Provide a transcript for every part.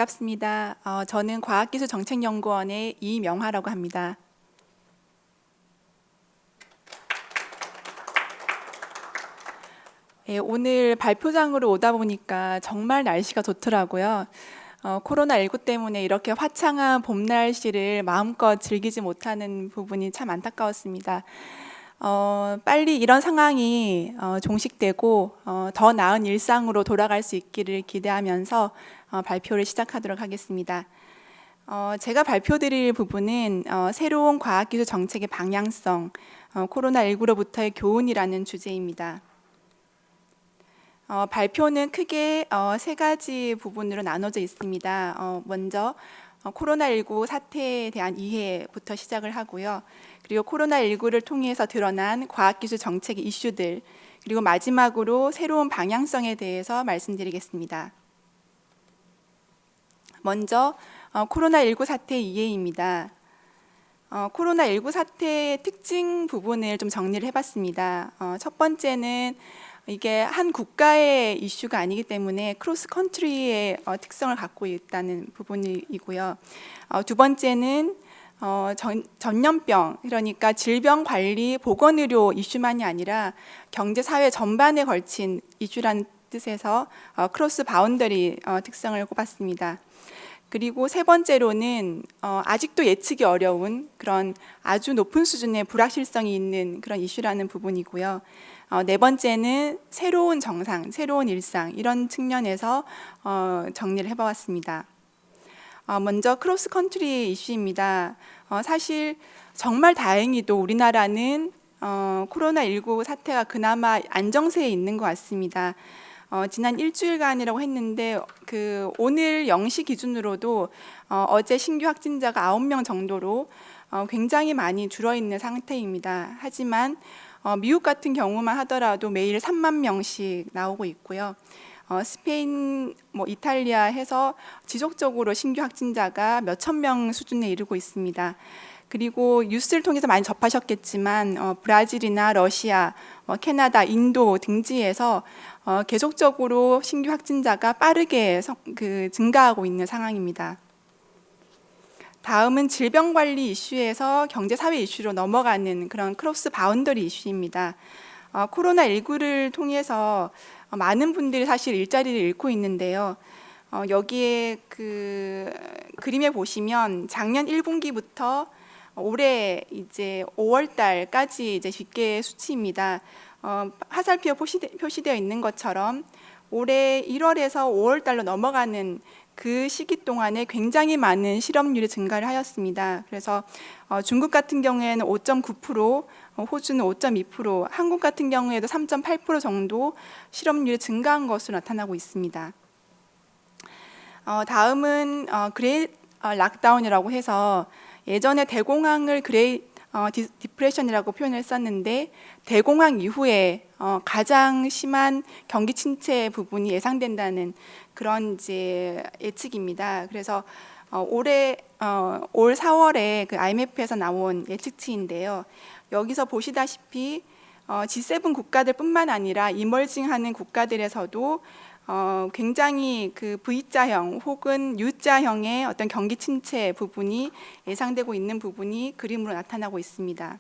반갑습니다. 저는 과학기술정책연구원의 이명화라고 합니다. 오늘 발표장으로 오다 보니까 정말 날씨가 좋더라고요. 코로나19 때문에 이렇게 화창한 봄 날씨를 마음껏 즐기지 못하는 부분이 참 안타까웠습니다. 빨리 이런 상황이 종식되고 더 나은 일상으로 돌아갈 수 있기를 기대하면서 발표를 시작하도록 하겠습니다. 제가 발표드릴 부분은 새로운 과학기술 정책의 방향성, 코로나19로부터의 교훈이라는 주제입니다. 발표는 크게 세 가지 부분으로 나눠져 있습니다. 먼저 코로나19 사태에 대한 이해부터 시작을 하고요. 그리고 코로나19를 통해서 드러난 과학기술 정책의 이슈들, 그리고 마지막으로 새로운 방향성에 대해서 말씀드리겠습니다. 먼저 코로나19 사태의 이해입니다. 코로나19 사태의 특징 부분을 좀 정리를 해봤습니다. 첫 번째는 이게 한 국가의 이슈가 아니기 때문에 크로스 컨트리의 특성을 갖고 있다는 부분이고요. 두 번째는 전염병, 그러니까 질병관리 보건의료 이슈만이 아니라 경제 사회 전반에 걸친 이슈라는 뜻에서 크로스 바운더리 특성을 꼽았습니다. 그리고 세 번째로는 아직도 예측이 어려운 그런 아주 높은 수준의 불확실성이 있는 그런 이슈라는 부분이고요. 네 번째는 새로운 정상, 새로운 일상, 이런 측면에서 정리를 해보았습니다. 먼저 크로스 컨트리 이슈입니다. 사실 정말 다행히도 우리나라는 코로나19 사태가 그나마 안정세에 있는 것 같습니다. 지난 일주일간이라고 했는데 오늘 0시 기준으로도 어제 신규 확진자가 9명 정도로 굉장히 많이 줄어있는 상태입니다. 하지만 미국 같은 경우만 하더라도 매일 3만 명씩 나오고 있고요. 스페인, 이탈리아 해서 지속적으로 신규 확진자가 몇천 명 수준에 이르고 있습니다. 그리고 뉴스를 통해서 많이 접하셨겠지만 브라질이나 러시아, 캐나다, 인도 등지에서 계속적으로 신규 확진자가 빠르게 증가하고 있는 상황입니다. 다음은 질병관리 이슈에서 경제사회 이슈로 넘어가는 그런 크로스 바운더리 이슈입니다. 코로나19를 통해서 많은 분들이 사실 일자리를 잃고 있는데요. 여기에 그림에 보시면 작년 1분기부터 올해 이제 5월 달까지 이제 집계 수치입니다. 화살표가 표시되어 있는 것처럼 올해 1월에서 5월 달로 넘어가는 그 시기 동안에 굉장히 많은 실업률이 증가를 하였습니다. 그래서 중국 같은 경우에는 5.9%, 호주는 5.2%, 한국 같은 경우에도 3.8% 정도 실업률이 증가한 것으로 나타나고 있습니다. 다음은 그레이트 락다운이라고 해서 예전에 대공황을 그레이트 디프레션이라고 표현을 썼는데 대공황 이후에 가장 심한 경기 침체 부분이 예상된다는 그런 이제 예측입니다. 그래서 올 4월에 그 IMF에서 나온 예측치인데요. 여기서 보시다시피 G7 국가들뿐만 아니라 이머징하는 국가들에서도 굉장히 그 V자형 혹은 U자형의 어떤 경기 침체 부분이 예상되고 있는 부분이 그림으로 나타나고 있습니다.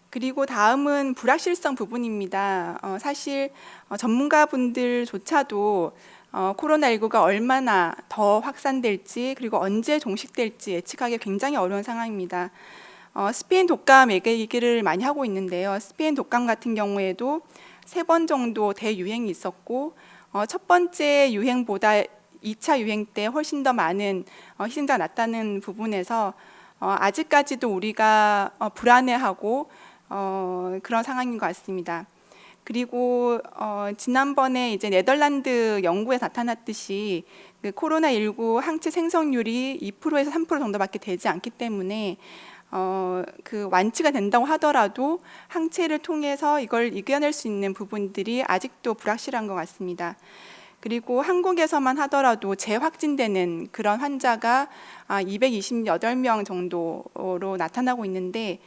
그리고 다음은 불확실성 부분입니다. 사실 전문가분들조차도 코로나19가 얼마나 더 확산될지 그리고 언제 종식될지 예측하기 굉장히 어려운 상황입니다. 스페인 독감 얘기를 많이 하고 있는데요. 스페인 독감 같은 경우에도 3번 정도 대유행이 있었고 첫 번째 유행보다 2차 유행 때 훨씬 더 많은 희생자가 났다는 부분에서 아직까지도 우리가 불안해하고 그런 상황인 것 같습니다. 그리고 지난번에 이제 네덜란드 연구에 나타났듯이 그 코로나19 항체 생성률이 2%에서 3% 정도밖에 되지 않기 때문에 그 완치가 된다고 하더라도 항체를 통해서 이걸 이겨낼 수 있는 부분들이 아직도 불확실한 것 같습니다. 그리고 한국에서만 하더라도 재확진되는 그런 환자가 228명 정도로 나타나고 있는데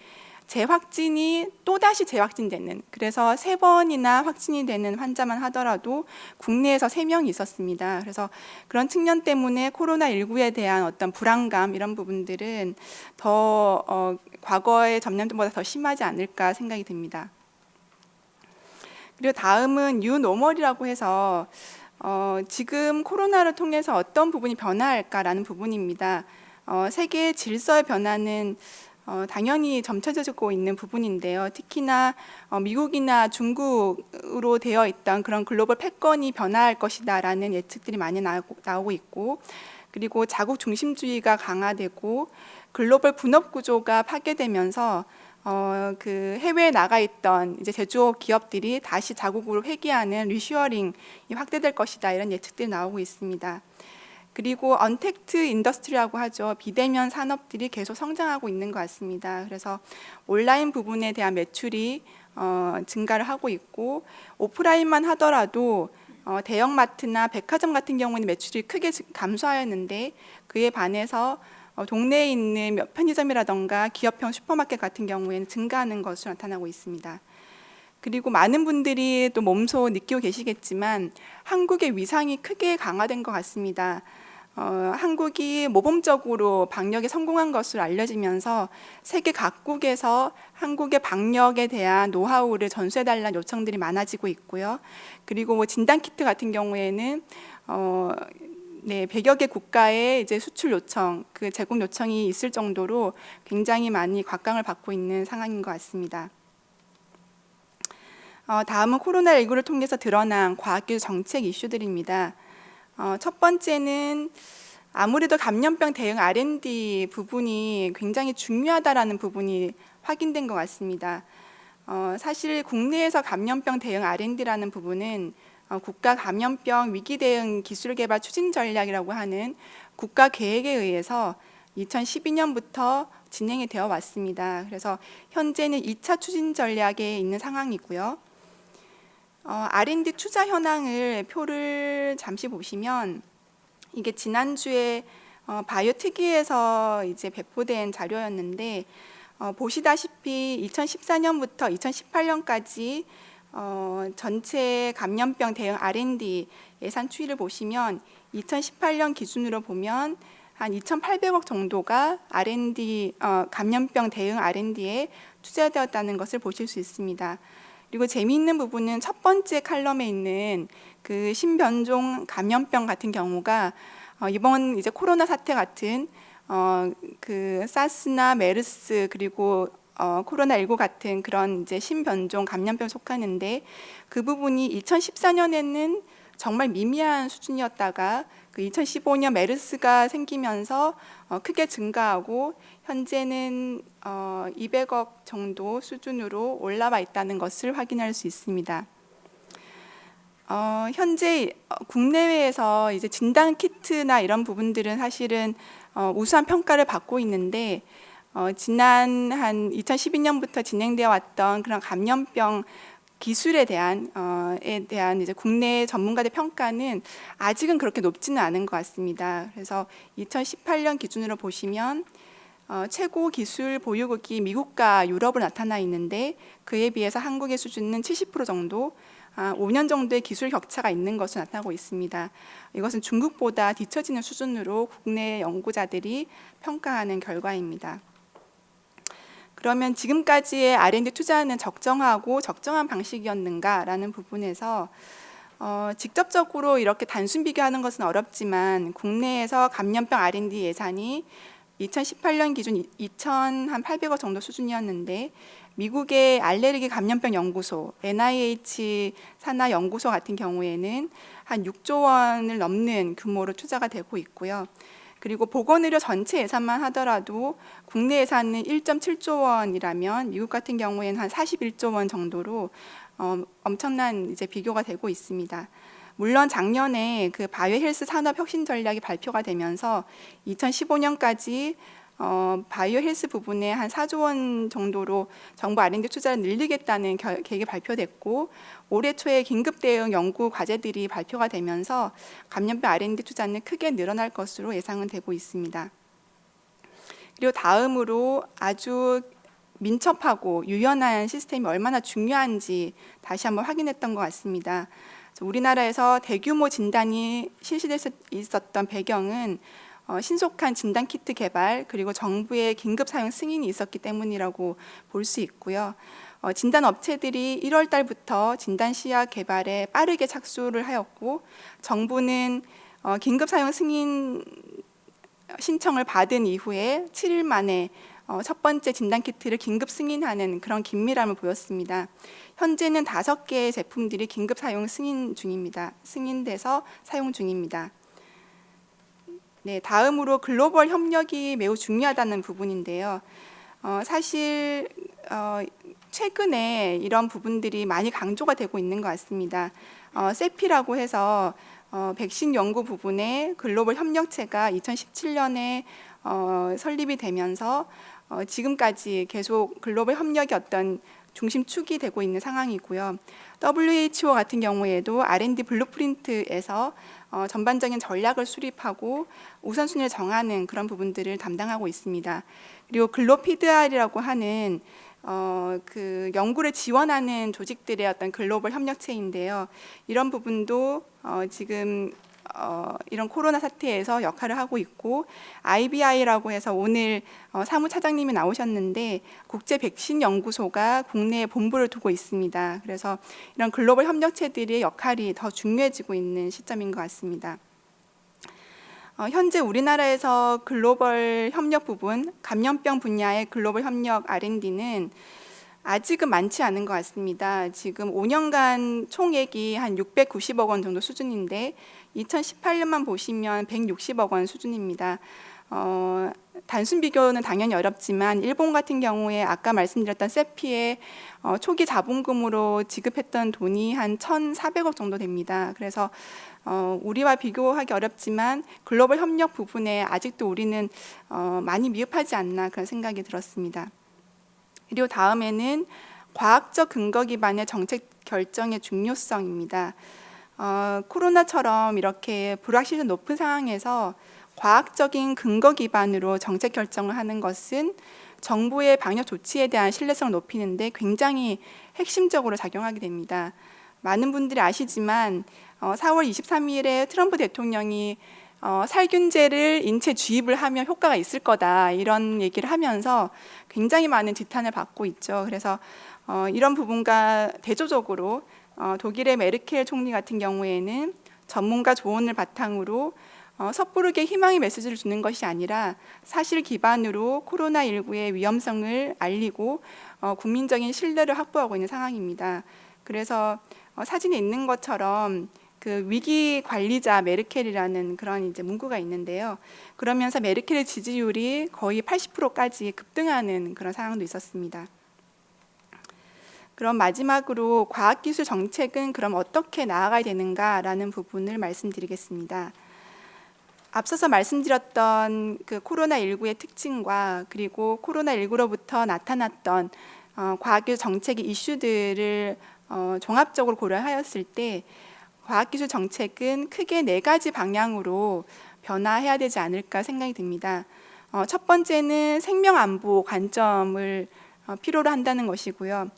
재확진이 또다시 재확진되는, 그래서 3번이나 확진이 되는 환자만 하더라도 국내에서 3명이 있었습니다. 그래서 그런 측면 때문에 코로나19에 대한 어떤 불안감, 이런 부분들은 더 과거의 전염병보다 더 심하지 않을까 생각이 듭니다. 그리고 다음은 뉴노멀이라고 해서 지금 코로나를 통해서 어떤 부분이 변화할까라는 부분입니다. 세계의 질서의 변화는 당연히 점쳐지고 있는 부분인데요. 특히나 미국이나 중국으로 되어 있던 그런 글로벌 패권이 변화할 것이다라는 예측들이 많이 나오고 있고, 그리고 자국 중심주의가 강화되고 글로벌 분업 구조가 파괴되면서 그 해외에 나가 있던 이제 제조업 기업들이 다시 자국으로 회귀하는 리슈어링이 확대될 것이다, 이런 예측들이 나오고 있습니다. 그리고 언택트 인더스트리라고 하죠. 비대면 산업들이 계속 성장하고 있는 것 같습니다. 그래서 온라인 부분에 대한 매출이 증가를 하고 있고, 오프라인만 하더라도 대형마트나 백화점 같은 경우는 매출이 크게 감소하였는데, 그에 반해서 동네에 있는 편의점이라던가 기업형 슈퍼마켓 같은 경우에는 증가하는 것으로 나타나고 있습니다. 그리고 많은 분들이 또 몸소 느끼고 계시겠지만 한국의 위상이 크게 강화된 것 같습니다. 한국이 모범적으로 방역에 성공한 것으로 알려지면서 세계 각국에서 한국의 방역에 대한 노하우를 전수해달라는 요청들이 많아지고 있고요. 그리고 뭐 진단키트 같은 경우에는 100여 개 국가에 이제 수출 요청, 그 제공 요청이 있을 정도로 굉장히 많이 곽강을 받고 있는 상황인 것 같습니다. 다음은 코로나19를 통해서 드러난 과학기술 정책 이슈들입니다. 첫 번째는 아무래도 감염병 대응 R&D 부분이 굉장히 중요하다라는 부분이 확인된 것 같습니다. 사실 국내에서 감염병 대응 R&D라는 부분은 국가 감염병 위기 대응 기술 개발 추진 전략이라고 하는 국가 계획에 의해서 2012년부터 진행이 되어 왔습니다. 그래서 현재는 2차 추진 전략에 있는 상황이고요. R&D 투자 현황을 표를 잠시 보시면, 이게 지난주에 바이오특위에서 이제 배포된 자료였는데, 보시다시피 2014년부터 2018년까지 전체 감염병 대응 R&D 예산 추이를 보시면 2018년 기준으로 보면 한 2,800억 정도가 R&D 감염병 대응 R&D에 투자되었다는 것을 보실 수 있습니다. 그리고 재미있는 부분은 첫 번째 칼럼에 있는 그 신변종 감염병 같은 경우가 이번 이제 코로나 사태 같은 그 사스나 메르스, 그리고 코로나19 같은 그런 이제 신변종 감염병 속하는데, 그 부분이 2014년에는 정말 미미한 수준이었다가 그 2015년 메르스가 생기면서 크게 증가하고 현재는 200억 정도 수준으로 올라와 있다는 것을 확인할 수 있습니다. 현재 국내외에서 이제 진단 키트나 이런 부분들은 사실은 우수한 평가를 받고 있는데, 지난 한 2012년부터 진행되어 왔던 그런 감염병 기술에 대한 이제 국내 전문가들 평가는 아직은 그렇게 높지는 않은 것 같습니다. 그래서 2018년 기준으로 보시면 최고 기술 보유국이 미국과 유럽으로 나타나 있는데, 그에 비해서 한국의 수준은 70% 정도, 5년 정도의 기술 격차가 있는 것으로 나타나고 있습니다. 이것은 중국보다 뒤처지는 수준으로 국내 연구자들이 평가하는 결과입니다. 그러면 지금까지의 R&D 투자는 적정하고 적정한 방식이었는가라는 부분에서 직접적으로 이렇게 단순 비교하는 것은 어렵지만, 국내에서 감염병 R&D 예산이 2018년 기준 2,800억 정도 수준이었는데, 미국의 알레르기 감염병 연구소 NIH 산하 연구소 같은 경우에는 한 6조 원을 넘는 규모로 투자가 되고 있고요. 그리고 보건의료 전체 예산만 하더라도 국내 예산은 1.7조 원이라면 미국 같은 경우에는 한 41조 원 정도로 엄청난 이제 비교가 되고 있습니다. 물론 작년에 그 바이오 헬스 산업 혁신 전략이 발표가 되면서 2015년까지 바이오 헬스 부분에 한 4조 원 정도로 정부 R&D 투자를 늘리겠다는 계획이 발표됐고, 올해 초에 긴급 대응 연구 과제들이 발표가 되면서 감염병 R&D 투자는 크게 늘어날 것으로 예상은 되고 있습니다. 그리고 다음으로 아주 민첩하고 유연한 시스템이 얼마나 중요한지 다시 한번 확인했던 것 같습니다. 우리나라에서 대규모 진단이 실시될 수 있었던 배경은 신속한 진단 키트 개발 그리고 정부의 긴급 사용 승인이 있었기 때문이라고 볼 수 있고요. 진단 업체들이 1월 달부터 진단 시약 개발에 빠르게 착수를 하였고, 정부는 긴급 사용 승인 신청을 받은 이후에 7일 만에 첫 번째 진단 키트를 긴급 승인하는 그런 긴밀함을 보였습니다. 현재는 5개의 제품들이 긴급 사용 승인 중입니다. 승인돼서 사용 중입니다. 네, 다음으로 글로벌 협력이 매우 중요하다는 부분인데요. 사실 최근에 이런 부분들이 많이 강조가 되고 있는 것 같습니다. 세피라고 해서 백신 연구 부분에 글로벌 협력체가 2017년에 설립이 되면서 지금까지 계속 글로벌 협력이 어떤 중심축이 되고 있는 상황이고요. WHO 같은 경우에도 R&D 블루프린트에서 전반적인 전략을 수립하고 우선순위를 정하는 그런 부분들을 담당하고 있습니다. 그리고 글로피드R이라고 하는 그 연구를 지원하는 조직들의 어떤 글로벌 협력체인데요. 이런 부분도 지금 이런 코로나 사태에서 역할을 하고 있고, IBI라고 해서 오늘 사무차장님이 나오셨는데 국제 백신 연구소가 국내에 본부를 두고 있습니다. 그래서 이런 글로벌 협력체들의 역할이 더 중요해지고 있는 시점인 것 같습니다. 현재 우리나라에서 글로벌 협력 부분, 감염병 분야의 글로벌 협력 R&D는 아직은 많지 않은 것 같습니다. 지금 5년간 총액이 한 690억 원 정도 수준인데 2018년만 보시면 160억 원 수준입니다. 단순 비교는 당연히 어렵지만 일본 같은 경우에 아까 말씀드렸던 세피의 초기 자본금으로 지급했던 돈이 한 1,400억 정도 됩니다. 그래서 우리와 비교하기 어렵지만 글로벌 협력 부분에 아직도 우리는 많이 미흡하지 않나 그런 생각이 들었습니다. 그리고 다음에는 과학적 근거 기반의 정책 결정의 중요성입니다. 코로나처럼 이렇게 불확실성이 높은 상황에서 과학적인 근거 기반으로 정책 결정을 하는 것은 정부의 방역 조치에 대한 신뢰성을 높이는데 굉장히 핵심적으로 작용하게 됩니다. 많은 분들이 아시지만 4월 23일에 트럼프 대통령이 살균제를 인체 주입을 하면 효과가 있을 거다 이런 얘기를 하면서 굉장히 많은 지탄을 받고 있죠. 그래서 이런 부분과 대조적으로 독일의 메르켈 총리 같은 경우에는 전문가 조언을 바탕으로 섣부르게 희망의 메시지를 주는 것이 아니라 사실 기반으로 코로나19의 위험성을 알리고 국민적인 신뢰를 확보하고 있는 상황입니다. 그래서 사진에 있는 것처럼 그 위기 관리자 메르켈이라는 그런 이제 문구가 있는데요. 그러면서 메르켈의 지지율이 거의 80%까지 급등하는 그런 상황도 있었습니다. 그럼 마지막으로 과학기술 정책은 그럼 어떻게 나아가야 되는가라는 부분을 말씀드리겠습니다. 앞서서 말씀드렸던 그 코로나19의 특징과 그리고 코로나19로부터 나타났던 과학기술 정책의 이슈들을 종합적으로 고려하였을 때 과학기술 정책은 크게 4가지 방향으로 변화해야 되지 않을까 생각이 듭니다. 첫 번째는 생명안보 관점을 필요로 한다는 것이고요.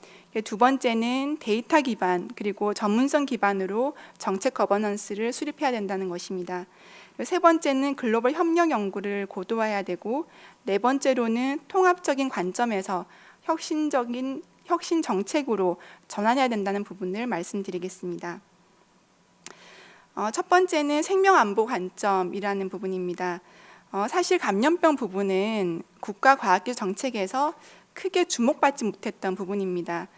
두 번째는 데이터 기반 그리고 전문성 기반으로 정책 거버넌스를 수립해야 된다는 것입니다. 세 번째는 글로벌 협력 연구를 고도화해야 되고, 네 번째로는 통합적인 관점에서 혁신 정책으로 전환해야 된다는 부분을 말씀드리겠습니다. 첫 번째는 생명안보 관점이라는 부분입니다. 사실 감염병 부분은 국가과학기술 정책에서 크게 주목받지 못했던 부분입니다.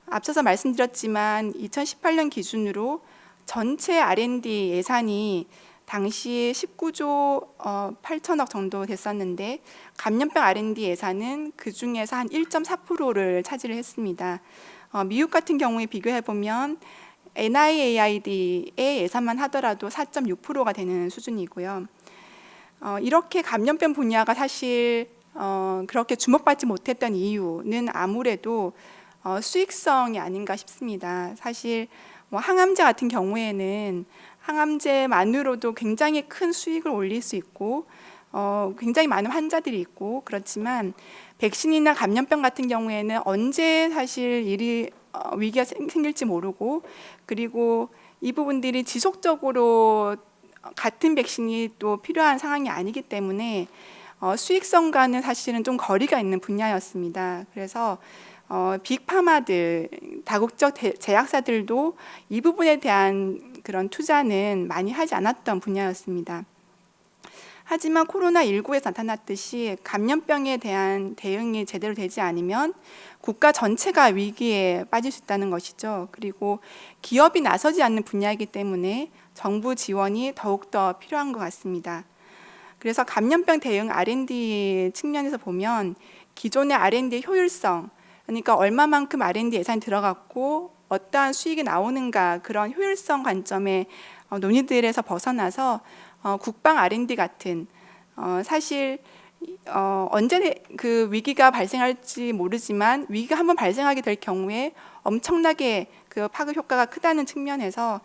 앞서서 말씀드렸지만 2018년 기준으로 전체 R&D 예산이 당시 19조 8천억 정도 됐었는데 감염병 R&D 예산은 그 중에서 한 1.4%를 차지를 했습니다. 미국 같은 경우에 비교해보면 NIAID의 예산만 하더라도 4.6%가 되는 수준이고요. 이렇게 감염병 분야가 사실 그렇게 주목받지 못했던 이유는 아무래도 수익성이 아닌가 싶습니다. 사실 항암제 같은 경우에는 항암제만으로도 굉장히 큰 수익을 올릴 수 있고 굉장히 많은 환자들이 있고 그렇지만 백신이나 감염병 같은 경우에는 언제 사실 위기가 생길지 모르고, 그리고 이 부분들이 지속적으로 같은 백신이 또 필요한 상황이 아니기 때문에 수익성과는 사실은 좀 거리가 있는 분야였습니다. 그래서 빅파마들, 다국적 제약사들도 이 부분에 대한 그런 투자는 많이 하지 않았던 분야였습니다. 하지만 코로나19에서 나타났듯이 감염병에 대한 대응이 제대로 되지 않으면 국가 전체가 위기에 빠질 수 있다는 것이죠. 그리고 기업이 나서지 않는 분야이기 때문에 정부 지원이 더욱더 필요한 것 같습니다. 그래서 감염병 대응 R&D 측면에서 보면 기존의 R&D의 효율성, 그러니까 얼마만큼 R&D 예산이 들어갔고 어떠한 수익이 나오는가, 그런 효율성 관점의 논의들에서 벗어나서 국방 R&D 같은 사실 언제 그 위기가 발생할지 모르지만 위기가 한번 발생하게 될 경우에 엄청나게 그 파급 효과가 크다는 측면에서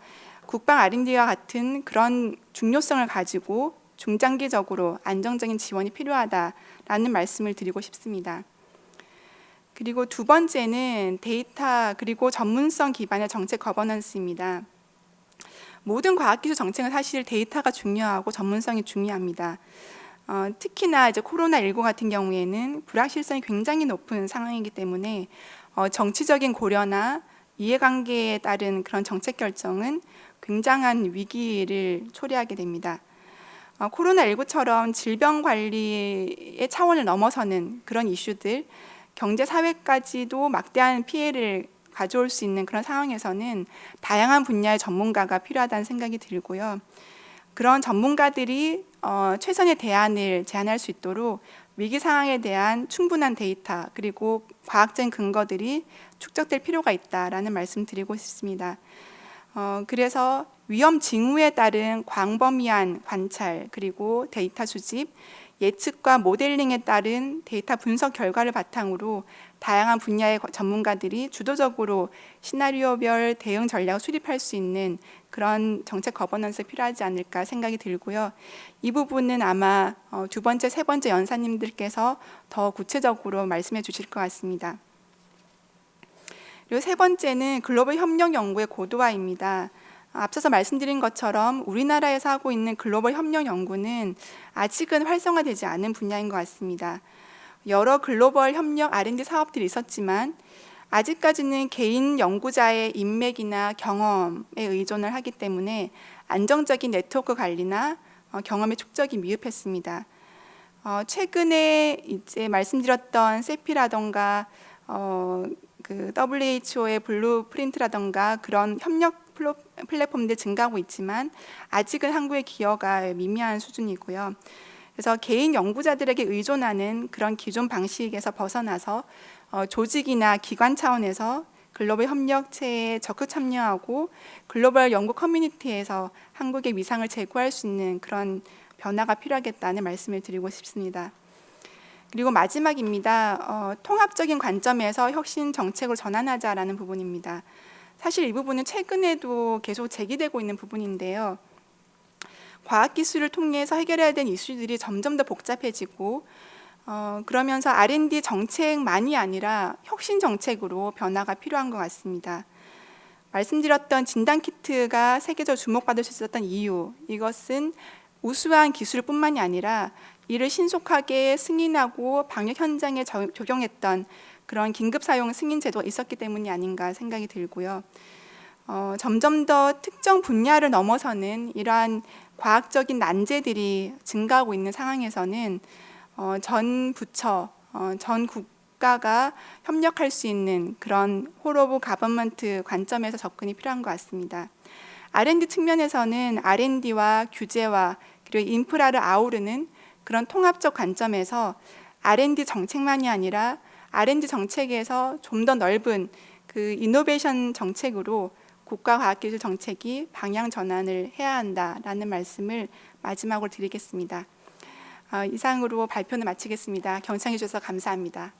국방 R&D와 같은 그런 중요성을 가지고 중장기적으로 안정적인 지원이 필요하다라는 말씀을 드리고 싶습니다. 그리고 두 번째는 데이터 그리고 전문성 기반의 정책 거버넌스입니다. 모든 과학기술 정책은 사실 데이터가 중요하고 전문성이 중요합니다. 특히나 이제 코로나19 같은 경우에는 불확실성이 굉장히 높은 상황이기 때문에 정치적인 고려나 이해관계에 따른 그런 정책 결정은 굉장한 위기를 초래하게 됩니다. 코로나19처럼 질병 관리의 차원을 넘어서는 그런 이슈들, 경제 사회까지도 막대한 피해를 가져올 수 있는 그런 상황에서는 다양한 분야의 전문가가 필요하다는 생각이 들고요. 그런 전문가들이 최선의 대안을 제안할 수 있도록 위기 상황에 대한 충분한 데이터 그리고 과학적인 근거들이 축적될 필요가 있다라는 말씀 드리고 싶습니다. 그래서 위험 징후에 따른 광범위한 관찰 그리고 데이터 수집, 예측과 모델링에 따른 데이터 분석 결과를 바탕으로 다양한 분야의 전문가들이 주도적으로 시나리오별 대응 전략을 수립할 수 있는 그런 정책 거버넌스가 필요하지 않을까 생각이 들고요. 이 부분은 아마 두 번째, 세 번째 연사님들께서 더 구체적으로 말씀해 주실 것 같습니다. 그리고 세 번째는 글로벌 협력 연구의 고도화입니다. 앞서서 말씀드린 것처럼 우리나라에서 하고 있는 글로벌 협력 연구는 아직은 활성화되지 않은 분야인 것 같습니다. 여러 글로벌 협력 R&D 사업들이 있었지만 아직까지는 개인 연구자의 인맥이나 경험에 의존을 하기 때문에 안정적인 네트워크 관리나 경험의 축적이 미흡했습니다. 최근에 이제 말씀드렸던 세피라던가 그 WHO의 블루프린트라던가 그런 협력 플랫폼들 증가하고 있지만 아직은 한국의 기여가 미미한 수준이고요. 그래서 개인 연구자들에게 의존하는 그런 기존 방식에서 벗어나서 조직이나 기관 차원에서 글로벌 협력체에 적극 참여하고 글로벌 연구 커뮤니티에서 한국의 위상을 제고할 수 있는 그런 변화가 필요하겠다는 말씀을 드리고 싶습니다. 그리고 마지막입니다. 통합적인 관점에서 혁신 정책으로 전환하자라는 부분입니다. 사실 이 부분은 최근에도 계속 제기되고 있는 부분인데요. 과학기술을 통해서 해결해야 되는 이슈들이 점점 더 복잡해지고 그러면서 R&D 정책만이 아니라 혁신 정책으로 변화가 필요한 것 같습니다. 말씀드렸던 진단키트가 세계적으로 주목받을 수 있었던 이유, 이것은 우수한 기술뿐만이 아니라 이를 신속하게 승인하고 방역 현장에 적용했던 그런 긴급 사용 승인 제도가 있었기 때문이 아닌가 생각이 들고요. 점점 더 특정 분야를 넘어서는 이러한 과학적인 난제들이 증가하고 있는 상황에서는 전 부처, 전 국가가 협력할 수 있는 그런 홀 오브 가버먼트 관점에서 접근이 필요한 것 같습니다. R&D 측면에서는 R&D와 규제와 그리고 인프라를 아우르는 그런 통합적 관점에서 R&D 정책만이 아니라 R&D 정책에서 좀 더 넓은 그 이노베이션 정책으로 국가과학기술 정책이 방향 전환을 해야 한다라는 말씀을 마지막으로 드리겠습니다. 이상으로 발표는 마치겠습니다. 경청해 주셔서 감사합니다.